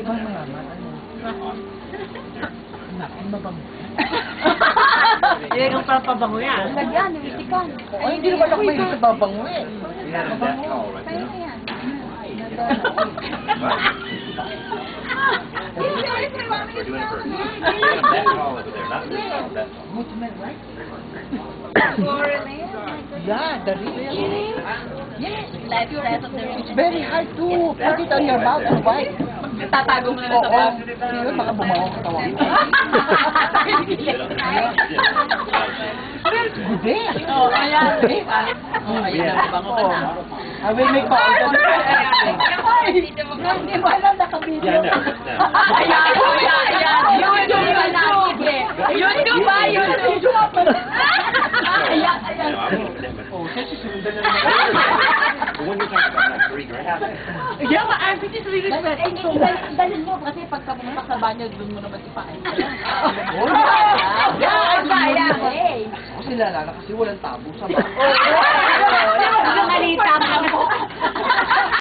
ba mayaman? Ano? Anak, ang mabango. Hindi kang papabango yan. Lagyan, nilitikan. Ay, hindi naman ako may sa babango eh. Kaya na yan. Good smell, right? Flora na yan. Yeah, the rich. Yes. Life size of the rich. It's very hard to put it on your mouth to bite. Tatago mo na lang sa bag. Yun, baka bumawa ka tawa. Good eh. Oo, ayan. Ayan, bango ka na. I will make pa order. Hindi mo alam nakabidyo. Yeah, Ayan, ayan. YouTube ba na? YouTube ba? YouTube. Ayan, ayan. Oh, kasi susundan na naman. When you talk about that $3 grand, Yeah, I'm pretty sure you Eh, dalhin mo kasi pagka pumunta sa banyo, doon mo naman ipain. Oh, Yeah, yeah. Ako sila lala kasi walang tabo sa bahay.